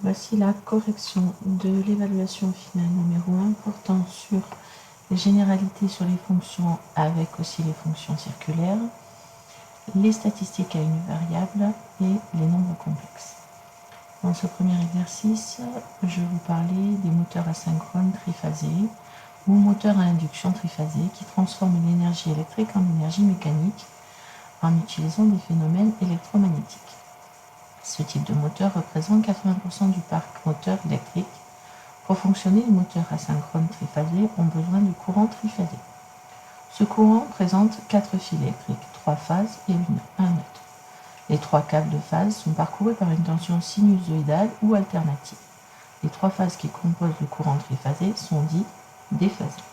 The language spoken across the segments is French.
Voici la correction de l'évaluation finale numéro 1 portant sur les généralités sur les fonctions avec aussi les fonctions circulaires, les statistiques à une variable et les nombres complexes. Dans ce premier exercice, je vais vous parler des moteurs asynchrones triphasés ou moteurs à induction triphasés qui transforment l'énergie électrique en énergie mécanique en utilisant des phénomènes électromagnétiques. Ce type de moteur représente 80% du parc moteur électrique. Pour fonctionner, les moteurs asynchrones triphasés ont besoin de courant triphasé. Ce courant présente 4 fils électriques, 3 phases et un nœud. Les 3 câbles de phase sont parcourus par une tension sinusoïdale ou alternative. Les 3 phases qui composent le courant triphasé sont dites déphasées.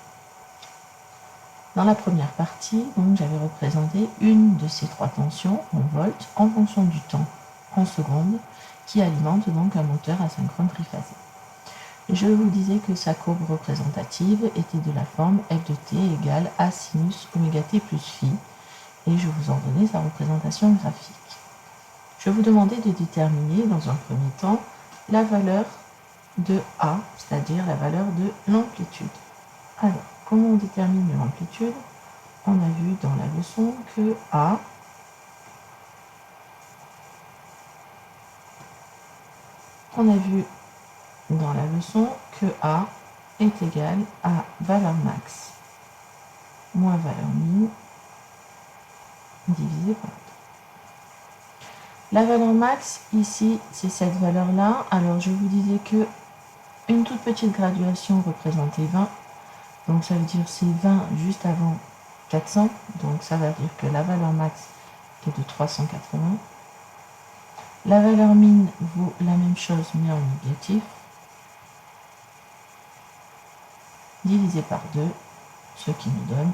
Dans la première partie, j'avais représenté une de ces 3 tensions en volts en fonction du temps en secondes qui alimente donc un moteur asynchrone triphasé. Je vous disais que sa courbe représentative était de la forme f de t égale a sinus oméga t plus phi et je vous en donnais sa représentation graphique. Je vous demandais de déterminer dans un premier temps la valeur de A, c'est-à-dire la valeur de l'amplitude. Alors, comment on détermine l'amplitude? On a vu dans la leçon que A est égal à valeur max moins valeur min divisé par 2. La valeur max, ici, c'est cette valeur-là. Alors, je vous disais que une toute petite graduation représentait 20. Donc, ça veut dire c'est 20 juste avant 400. Donc, ça veut dire que la valeur max est de 380. La valeur min vaut la même chose, mais en négatif. Divisé par 2, ce qui nous donne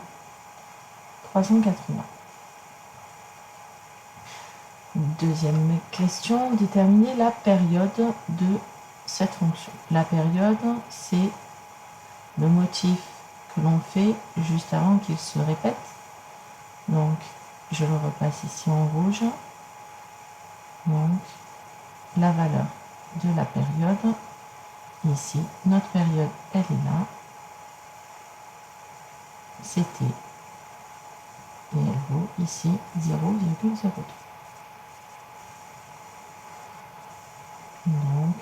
380. Deuxième question, déterminer la période de cette fonction. La période, c'est le motif que l'on fait juste avant qu'il se répète. Donc, je le repasse ici en rouge. Donc, la valeur de la période, ici, notre période, elle est là. C'était, et elle vaut ici 0,02. Donc,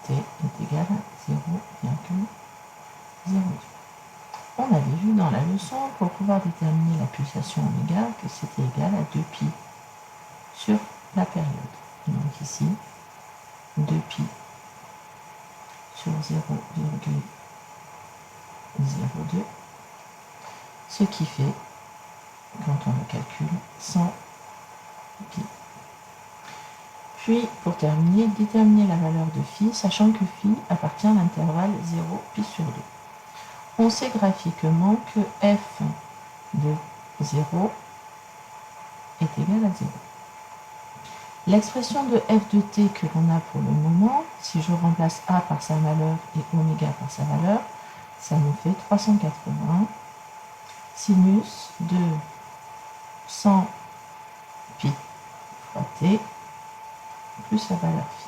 t est égal à 0,02. On avait vu dans la leçon, pour pouvoir déterminer la pulsation oméga, que c'était égal à 2π sur la période. Donc ici, 2π sur 0,02, ce qui fait, quand on le calcule, 100 π. Puis, pour terminer, déterminer la valeur de phi, sachant que phi appartient à l'intervalle 0 π sur 2. On sait graphiquement que f de 0 est égal à 0. L'expression de f de t que l'on a pour le moment, si je remplace a par sa valeur et oméga par sa valeur, ça nous fait 380 sinus de 100 π fois t plus la valeur phi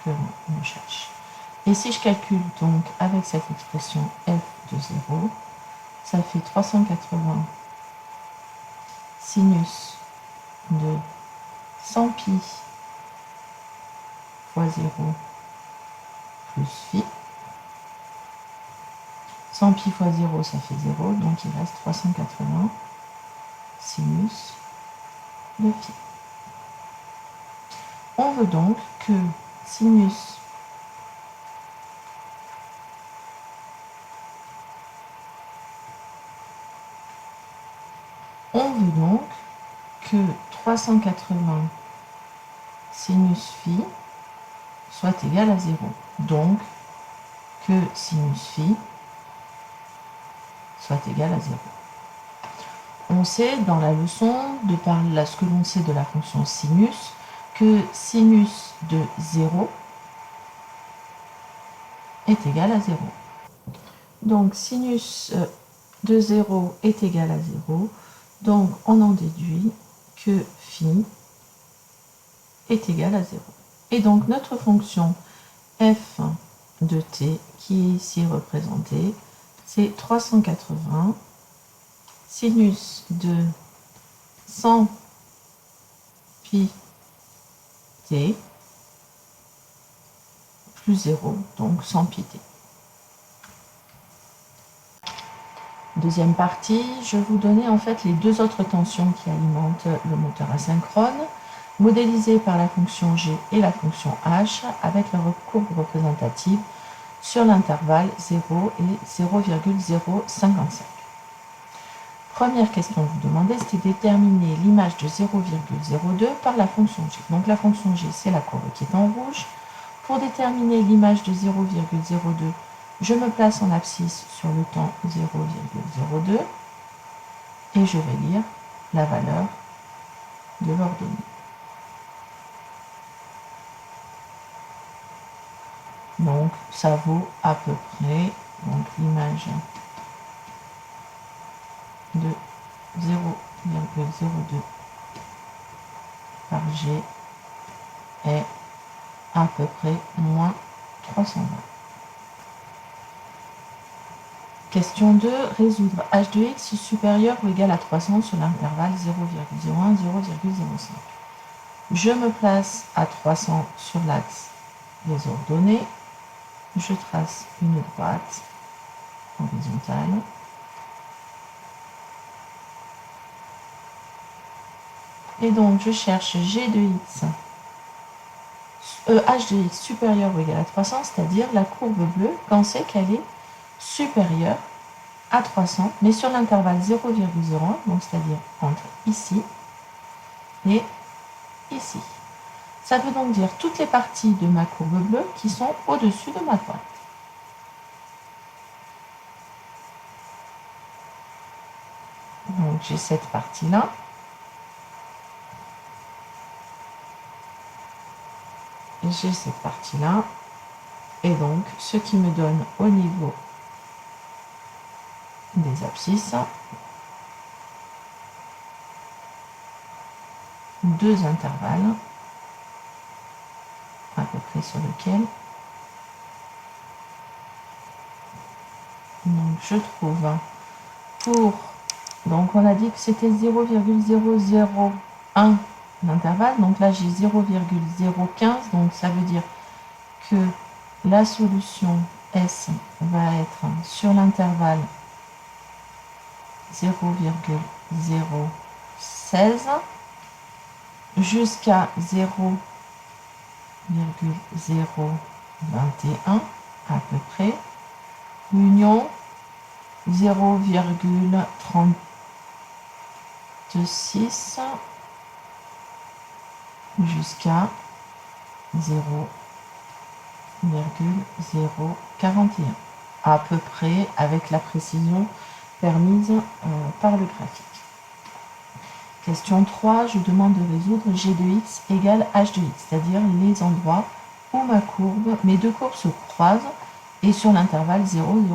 que l'on cherche. Et si je calcule donc avec cette expression f de 0, ça fait 380 sinus de 100 π fois 0 plus phi. 100 π fois 0, ça fait 0, donc il reste 380 sinus de phi. On veut donc que sinus On veut donc que 380 sinus phi soit égal à 0. Donc, que sinus phi soit égal à 0. On sait dans la leçon, de par ce que l'on sait de la fonction sinus, que sinus de 0 est égal à 0. Donc, sinus de 0 est égal à 0. Donc, on en déduit que phi est égal à 0. Et donc notre fonction f de t, qui est ici représentée, c'est 380 sinus de 100 pi t plus 0, donc 100 pi t. Deuxième partie, je vais vous donner en fait les deux autres tensions qui alimentent le moteur asynchrone, modélisées par la fonction g et la fonction h, avec la courbe représentative sur l'intervalle 0 et 0,055. Première question que je vous demandais, c'était de déterminer l'image de 0,02 par la fonction g. Donc la fonction g, c'est la courbe qui est en rouge. Pour déterminer l'image de 0,02, je me place en abscisse sur le temps 0,02 et je vais lire la valeur de l'ordonnée. Donc ça vaut à peu près, donc l'image de 0,02 par G est à peu près moins 320. Question 2, résoudre h de x supérieur ou égal à 300 sur l'intervalle 0,01, 0,05. Je me place à 300 sur l'axe des ordonnées. Je trace une droite horizontale. Et donc, je cherche g de x, h de x supérieur ou égal à 300, c'est-à-dire la courbe bleue, quand c'est qu'elle est supérieure à 300, mais sur l'intervalle 0,01, donc c'est-à-dire entre ici et ici. Ça veut donc dire toutes les parties de ma courbe bleue qui sont au-dessus de ma droite. Donc j'ai cette partie-là. J'ai cette partie-là. Et donc, ce qui me donne au niveau des abscisses, deux intervalles, à peu près sur lequel donc je trouve pour, donc on a dit que c'était 0,001 l'intervalle, donc là j'ai 0,015, donc ça veut dire que la solution S va être sur l'intervalle 0,016 jusqu'à 0,021 à peu près, l'union 0,36 jusqu'à 0,041 à peu près, avec la précision permise par le graphique. Question 3, je demande de résoudre g de x égale h de x, c'est-à-dire les endroits où mes deux courbes se croisent et sur l'intervalle 0, 0,3.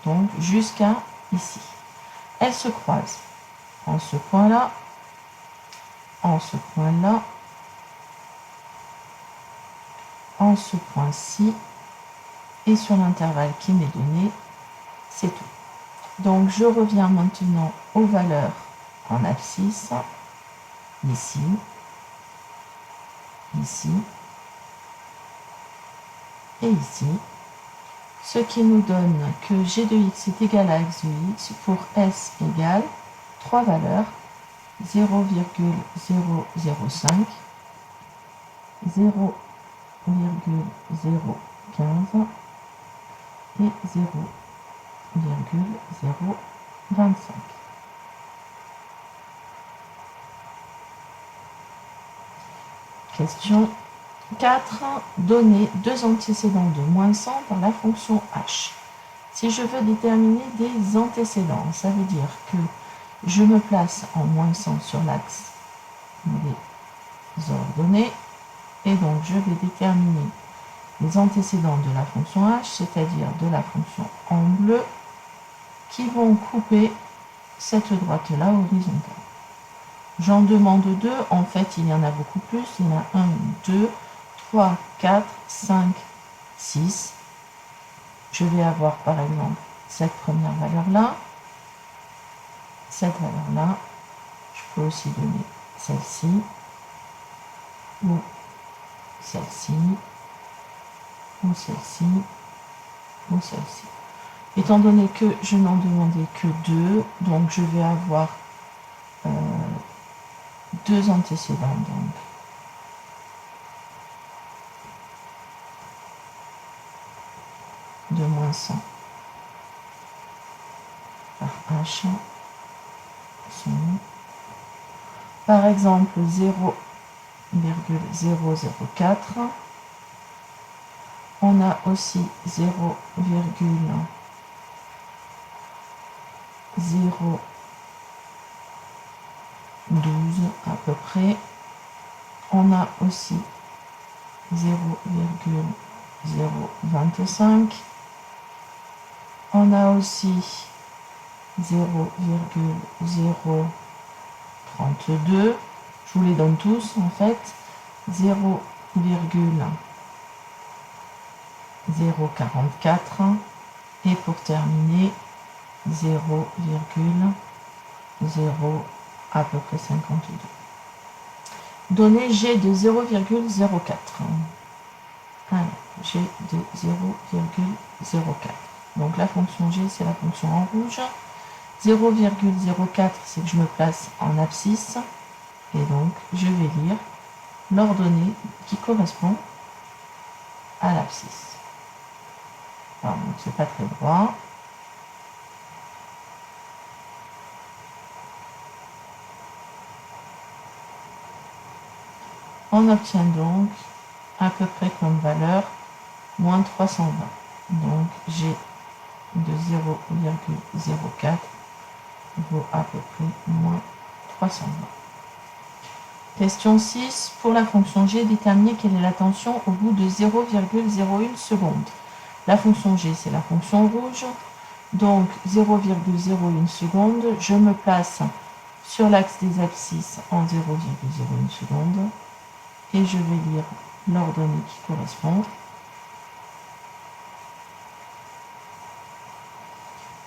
Donc jusqu'à ici. Elles se croisent en ce point-là, en ce point-là, en ce point-ci, et sur l'intervalle qui m'est donné, c'est tout. Donc je reviens maintenant aux valeurs en abscisse, ici, ici, et ici, ce qui nous donne que g de x est égal à x de x pour s égale 3 valeurs, 0,005, 0,015 et 0,025. Question 4. Donner deux antécédents de moins 100 par la fonction h. Si je veux déterminer des antécédents, ça veut dire que je me place en moins 100 sur l'axe des ordonnées et donc je vais déterminer les antécédents de la fonction h, c'est-à-dire de la fonction en bleu, qui vont couper cette droite-là horizontale. J'en demande 2, en fait il y en a beaucoup plus, il y en a 1, 2, 3, 4, 5, 6. Je vais avoir par exemple cette première valeur-là, cette valeur-là, je peux aussi donner celle-ci, ou celle-ci, ou celle-ci, ou celle-ci. Étant donné que je n'en demandais que 2, donc je vais avoir 2 antécédents. Donc. De moins 100 par H sont, par exemple, 0,004. On a aussi 0,012 à peu près. On a aussi 0,025. On a aussi 0,032. Je vous les donne tous en fait. 0,044. Et pour terminer, 0,0 à peu près 52. Donner G de 0,04. Alors, G de 0,04. Donc la fonction G, c'est la fonction en rouge. 0,04, c'est que je me place en abscisse. Et donc, je vais lire l'ordonnée qui correspond à l'abscisse. Alors, donc c'est pas très droit. On obtient donc à peu près comme valeur moins 320. Donc G de 0,04 vaut à peu près moins 320. Question 6. Pour la fonction G, déterminer quelle est la tension au bout de 0,01 seconde. La fonction G, c'est la fonction rouge. Donc 0,01 seconde, je me place sur l'axe des abscisses en 0,01 seconde et je vais lire l'ordonnée qui correspond.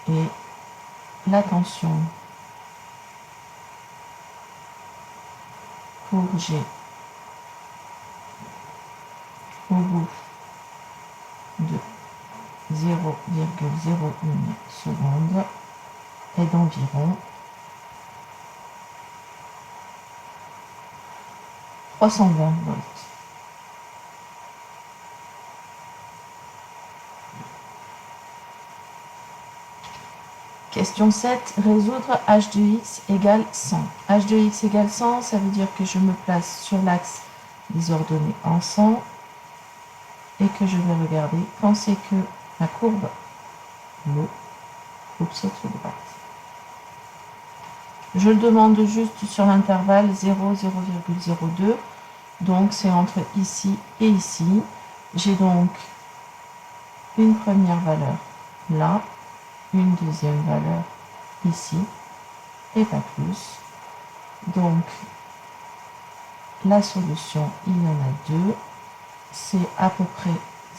Et la tension pour G au bout de 0,01 seconde est d'environ 320 volts. Question 7. Résoudre h de x égale 100. h de x égale 100, ça veut dire que je me place sur l'axe des ordonnées en 100 et que je vais regarder quand c'est que la courbe bleue coupe cette droite. Je le demande juste sur l'intervalle 0, 0,02. Donc c'est entre ici et ici. J'ai donc une première valeur là, une deuxième valeur ici, et pas plus. Donc la solution, il y en a deux. C'est à peu près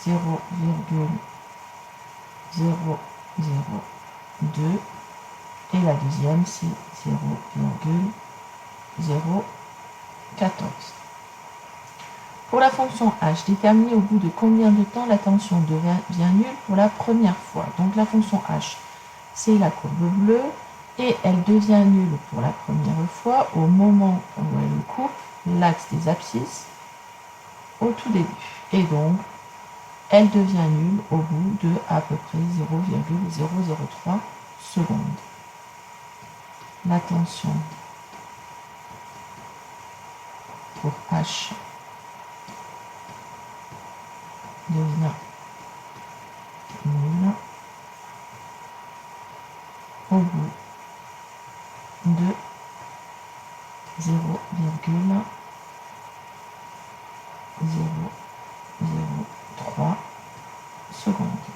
0,002 et la deuxième c'est 0,014. Pour la fonction h, déterminer au bout de combien de temps la tension devient nulle pour la première fois. Donc la fonction h, c'est la courbe bleue et elle devient nulle pour la première fois au moment où elle coupe l'axe des abscisses au tout début. Et donc, elle devient nulle au bout de à peu près 0,003 secondes. La tension pour H devient nulle au bout de 0,003 secondes.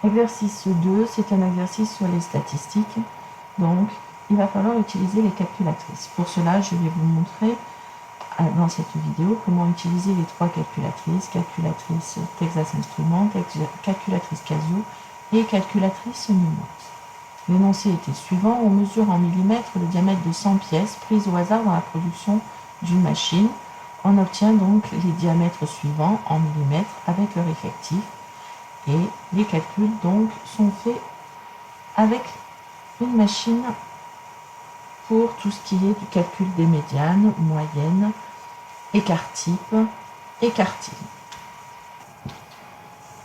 Exercice 2, c'est un exercice sur les statistiques. Donc, il va falloir utiliser les calculatrices. Pour cela, je vais vous montrer dans cette vidéo comment utiliser les trois calculatrices, calculatrice Texas Instruments, calculatrice Casio et calculatrice Numworks. L'énoncé était suivant: on mesure en millimètres le diamètre de 100 pièces prises au hasard dans la production d'une machine. On obtient donc les diamètres suivants en millimètres avec leur effectif. Et les calculs donc sont faits avec une machine pour tout ce qui est du calcul des médianes, moyennes, écart-type, écart-type.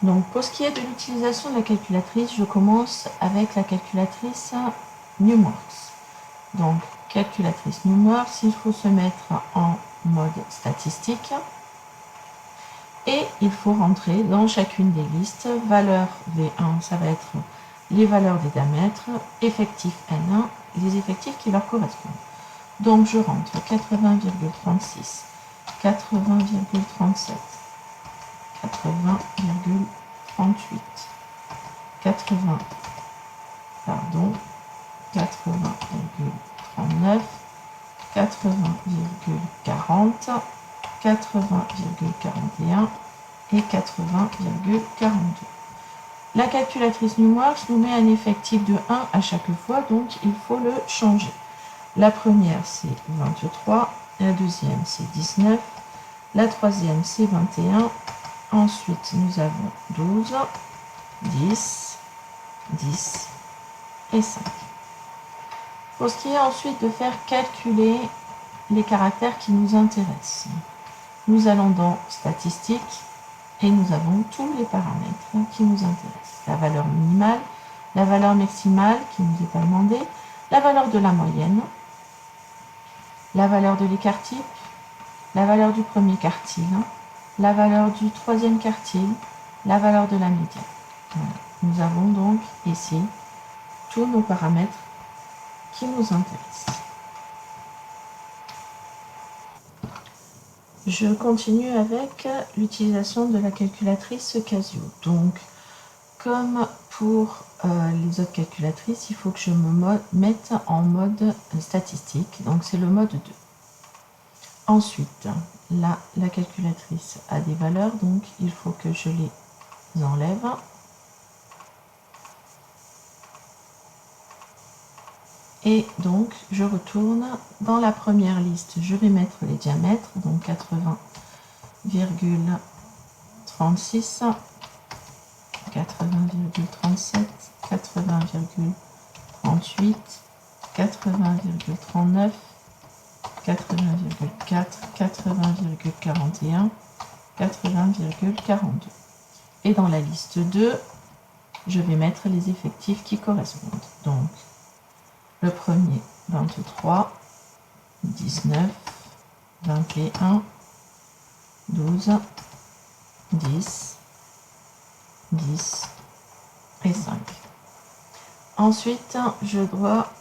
Donc pour ce qui est de l'utilisation de la calculatrice, je commence avec la calculatrice Numworks. Donc calculatrice Numworks, il faut se mettre en mode statistique et il faut rentrer dans chacune des listes. Valeur V1, ça va être les valeurs des diamètres, effectif N1, les effectifs qui leur correspondent. Donc je rentre 80,36, 80,37, 80,38, 80,39, 80,40, 80,41 et 80,42. La calculatrice Numworks nous met un effectif de 1 à chaque fois, donc il faut le changer. La première c'est 23, la deuxième c'est 19, la troisième c'est 21, ensuite nous avons 12, 10, 10 et 5. Pour ce qui est ensuite de faire calculer les caractères qui nous intéressent, nous allons dans statistiques et nous avons tous les paramètres qui nous intéressent. La valeur minimale, la valeur maximale qui nous est pas demandée, la valeur de la moyenne, la valeur de l'écart-type, la valeur du premier quartile, la valeur du troisième quartile, la valeur de la médiane. Voilà. Nous avons donc ici tous nos paramètres qui nous intéressent. Je continue avec l'utilisation de la calculatrice Casio. Donc, comme pour les autres calculatrices, il faut que je me mette en mode statistique. Donc, c'est le mode 2. Ensuite, là, la calculatrice a des valeurs, donc il faut que je les enlève. Et donc, je retourne dans la première liste. Je vais mettre les diamètres, donc 80,36, 80,37, 80,38, 80,39, 80,4, 80,41, 80,42. Et dans la liste 2, je vais mettre les effectifs qui correspondent. Donc, le premier, 23, 19, 21, 12, 10, 10 et 5. Ensuite, je dois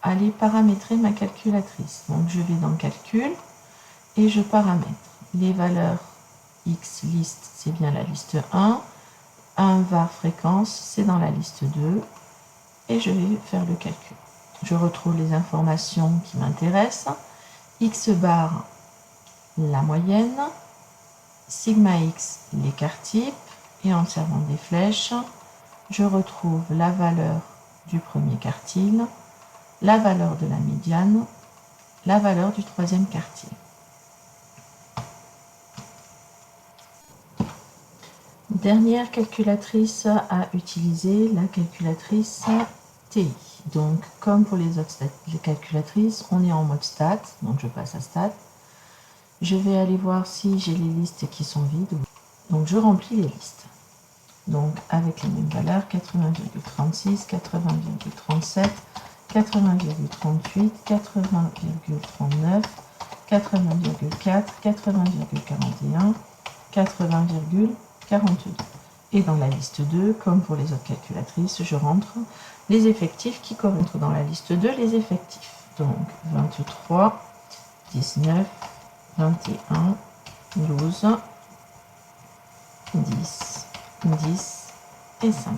aller paramétrer ma calculatrice. Donc, je vais dans Calcul et je paramètre les valeurs X liste, c'est bien la liste 1. 1 var fréquence, c'est dans la liste 2. Et je vais faire le calcul. Je retrouve les informations qui m'intéressent. X bar, la moyenne. Sigma X, l'écart-type. Et en servant des flèches, je retrouve la valeur du premier quartile, la valeur de la médiane, la valeur du troisième quartile. Dernière calculatrice à utiliser, la calculatrice TI. Donc, comme pour les autres calculatrices, on est en mode stat, donc je passe à stat. Je vais aller voir si j'ai les listes qui sont vides. Donc, je remplis les listes. Donc, avec les mêmes valeurs, 80,36, 80,37, 80,38, 80,39, 80,4, 80,41, 80,42. Et dans la liste 2, comme pour les autres calculatrices, je rentre les effectifs qui correspondent dans la liste 2, les effectifs. Donc 23, 19, 21, 12, 10, 10 et 5.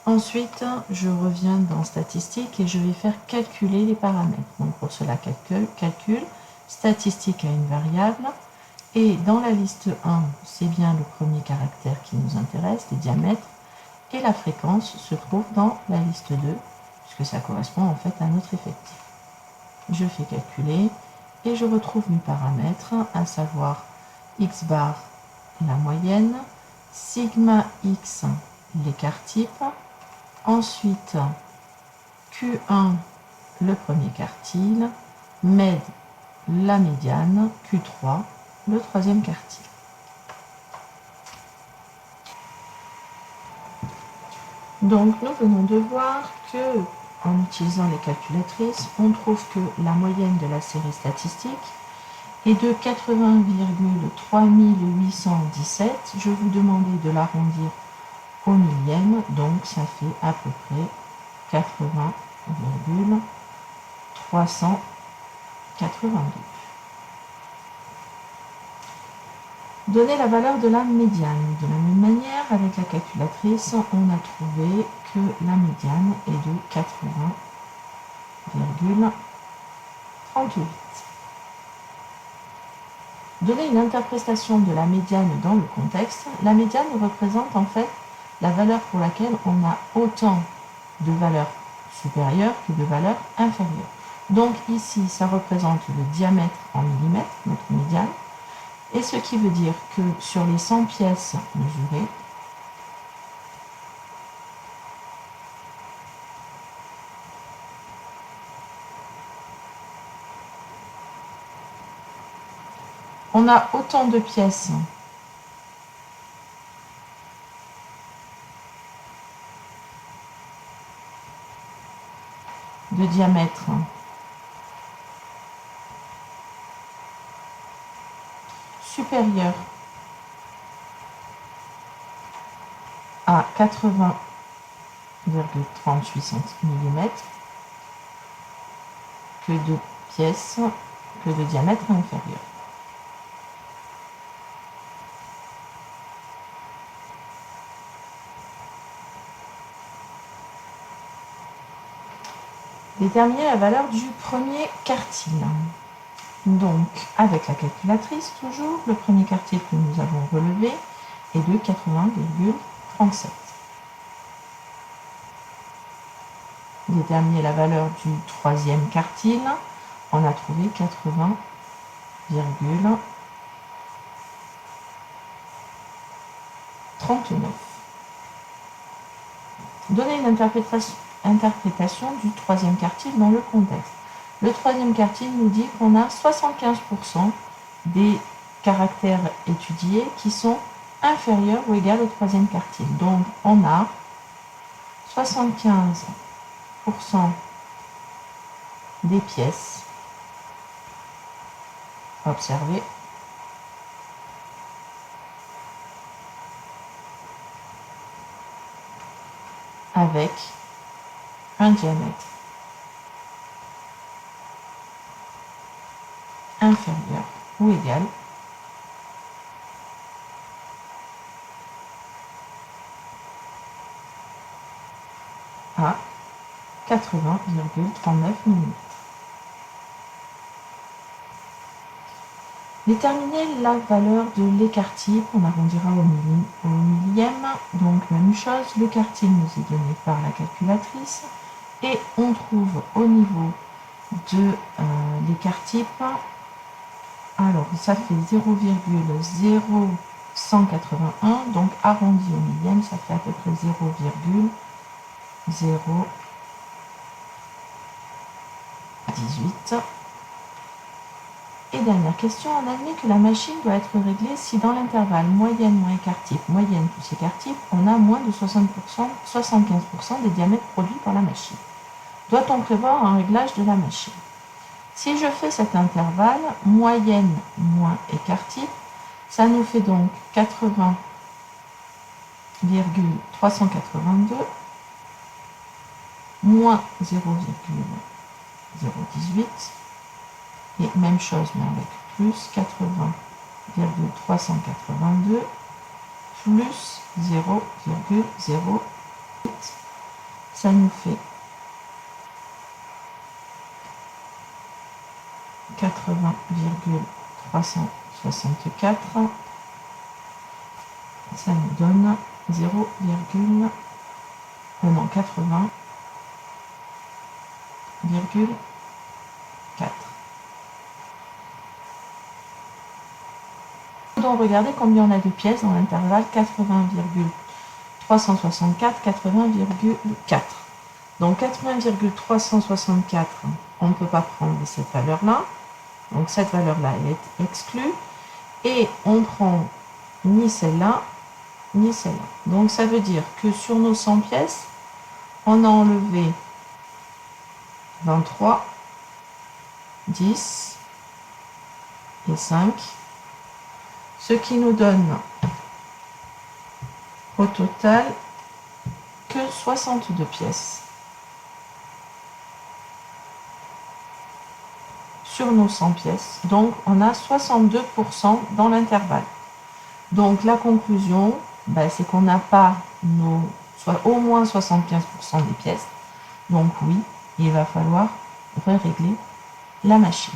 Ensuite, je reviens dans Statistiques et je vais faire calculer les paramètres. Donc pour cela, calcul, statistique à une variable. Et dans la liste 1, c'est bien le premier caractère qui nous intéresse, les diamètres. Et la fréquence se trouve dans la liste 2, puisque ça correspond en fait à notre effectif. Je fais calculer et je retrouve mes paramètres, à savoir x bar, la moyenne, sigma x, l'écart type, ensuite Q1, le premier quartile, med, la médiane, Q3, le troisième quartile. Donc nous venons de voir que, en utilisant les calculatrices, on trouve que la moyenne de la série statistique est de 80,3817. Je vous demandais de l'arrondir au millième, donc ça fait à peu près 80,382. Donner la valeur de la médiane. De la même manière, avec la calculatrice, on a trouvé que la médiane est de 80,38. Donner une interprétation de la médiane dans le contexte. La médiane représente en fait la valeur pour laquelle on a autant de valeurs supérieures que de valeurs inférieures. Donc ici, ça représente le diamètre en millimètres, notre médiane. Et ce qui veut dire que sur les 100 pièces mesurées, on a autant de pièces de diamètre supérieur à 80,38 mm que de pièces que de diamètre inférieur. Déterminer la valeur du premier quartile. Donc, avec la calculatrice, toujours, le premier quartile que nous avons relevé est de 80,37. Déterminer la valeur du troisième quartile, on a trouvé 80,39. Donner une interprétation du troisième quartile dans le contexte. Le troisième quartile nous dit qu'on a 75% des caractères étudiés qui sont inférieurs ou égaux au troisième quartile. Donc on a 75% des pièces observées avec un diamètre inférieur ou égal à 80,39 mm. Déterminer la valeur de l'écart type, on arrondira au millième, donc même chose, l'écart type nous est donné par la calculatrice, et on trouve au niveau de l'écart type, alors ça fait 0,0181, donc arrondi au millième, ça fait à peu près 0,018. Et dernière question, on admet que la machine doit être réglée si dans l'intervalle moyenne moins écart type, moyenne plus écart type, on a moins de 75% des diamètres produits par la machine. Doit-on prévoir un réglage de la machine? Si je fais cet intervalle, moyenne moins écart type, ça nous fait donc 80,382 moins 0,018. Et même chose, mais avec plus 80,382 plus 0,008. Ça nous fait 80,364. Ça nous donne 0, non, 80,4. Donc regardez combien on a de pièces dans l'intervalle 80,364, 80,4. Donc 80,364, on ne peut pas prendre cette valeur-là. Donc cette valeur-là est exclue. Et on prend ni celle-là, ni celle-là. Donc ça veut dire que sur nos 100 pièces, on a enlevé 23, 10 et 5. Ce qui nous donne au total que 62 pièces sur nos 100 pièces. Donc on a 62% dans l'intervalle. Donc la conclusion, c'est qu'on n'a pas soit au moins 75% des pièces. Donc oui, il va falloir régler la machine.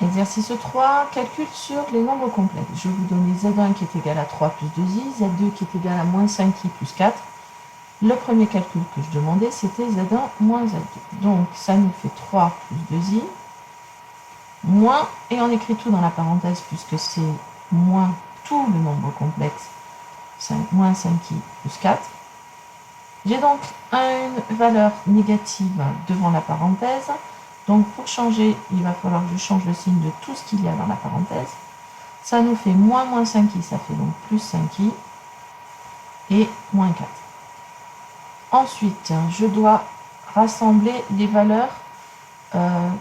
Exercice 3, calcul sur les nombres complexes. Je vais vous donner Z1 qui est égal à 3 plus 2i, Z2 qui est égal à moins 5i plus 4. Le premier calcul que je demandais, c'était Z1 moins Z2. Donc, ça nous fait 3 plus 2i, moins, et on écrit tout dans la parenthèse puisque c'est moins tout le nombre complexe, moins 5i plus 4. J'ai donc une valeur négative devant la parenthèse. Donc pour changer, il va falloir que je change le signe de tout ce qu'il y a dans la parenthèse. Ça nous fait moins 5i, ça fait donc plus 5i et moins 4. Ensuite, je dois rassembler les valeurs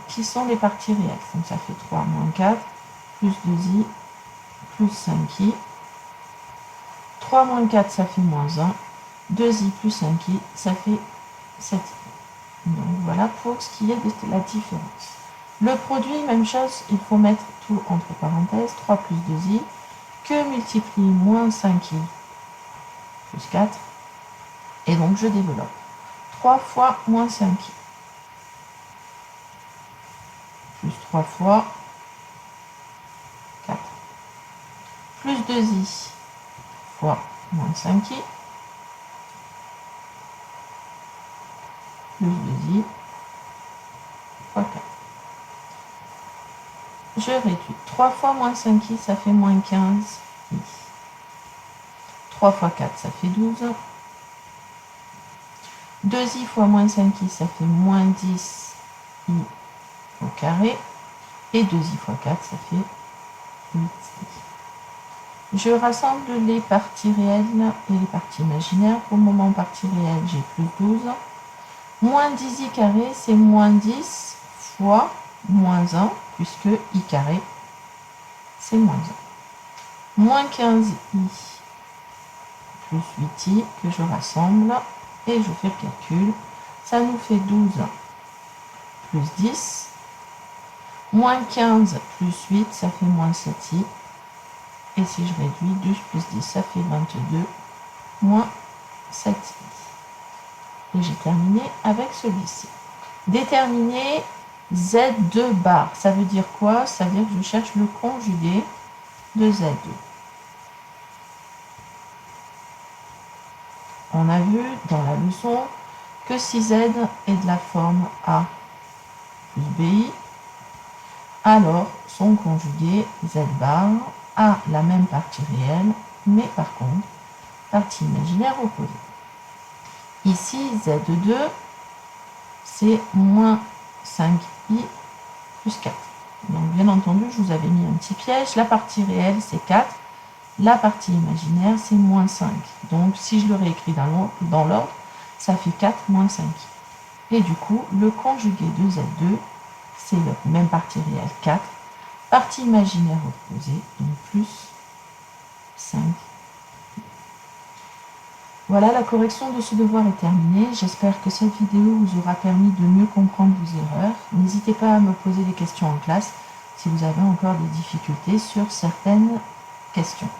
qui sont les parties réelles. Donc ça fait 3 moins 4, plus 2i, plus 5i. 3 moins 4, ça fait moins 1. 2i plus 5i, ça fait 7i. Donc voilà pour ce qui est de la différence. Le produit, même chose, il faut mettre tout entre parenthèses, 3 plus 2i, que multiplie moins 5i plus 4, et donc je développe. 3 fois moins 5i, plus 3 fois 4, plus 2i fois moins 5i, plus 2i fois 4. Je réduis. 3 fois moins 5i, ça fait moins 15i. 3 fois 4, ça fait 12. 2i fois moins 5i, ça fait moins 10i au carré. Et 2i fois 4, ça fait 8i. Je rassemble les parties réelles et les parties imaginaires. Pour le moment, partie réelle, j'ai plus 12. Moins 10i carré, c'est moins 10 fois moins 1, puisque i carré, c'est moins 1. Moins 15i plus 8i, que je rassemble, et je fais le calcul. Ça nous fait 12 plus 10. Moins 15 plus 8, ça fait moins 7i. Et si je réduis, 12 plus 10, ça fait 22, moins 7i. Et j'ai terminé avec celui-ci. Déterminer Z2 bar. Ça veut dire quoi? Ça veut dire que je cherche le conjugué de Z2. On a vu dans la leçon que si Z est de la forme A plus BI, alors son conjugué Z bar a la même partie réelle, mais par contre, partie imaginaire opposée. Ici, Z2, c'est moins 5i plus 4. Donc, bien entendu, je vous avais mis un petit piège. La partie réelle, c'est 4. La partie imaginaire, c'est moins 5. Donc, si je le réécris dans l'ordre, ça fait 4 moins 5i. Et du coup, le conjugué de Z2, c'est la même partie réelle, 4. Partie imaginaire opposée, donc plus 5. Voilà, la correction de ce devoir est terminée. J'espère que cette vidéo vous aura permis de mieux comprendre vos erreurs. N'hésitez pas à me poser des questions en classe si vous avez encore des difficultés sur certaines questions.